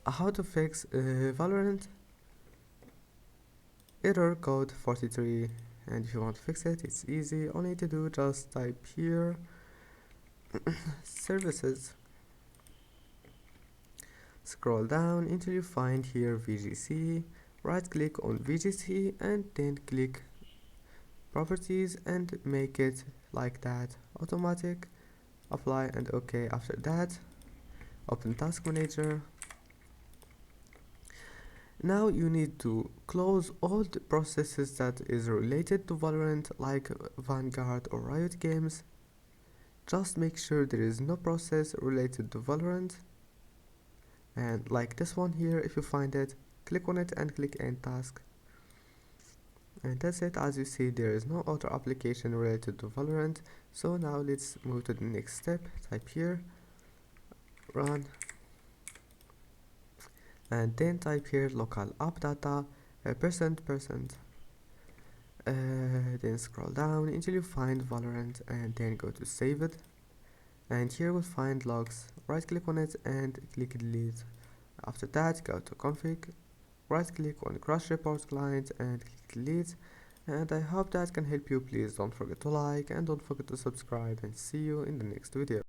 how to fix Valorant error code 43. And if you want to fix it, it's easy. All you need to do, just type here services, scroll down until you find here VGC, right click on VGC and then click properties and make it like that, automatic, apply and OK. After that, open task manager. Now you need to close all the processes that is related to Valorant, like Vanguard or Riot Games. Just make sure there is no process related to Valorant, and like this one here, if you find it, click on it and click end task. And that's it. As you see, there is no other application related to Valorant. So now let's move to the next step. Type here run and then type here local app data %%. Then scroll down until you find Valorant and then go to save it, and here we'll find logs. Right click on it and click delete. After that, go to config, right click on crash report client and click delete. And I hope that can help you. Please don't forget to like and don't forget to subscribe, and see you in the next video.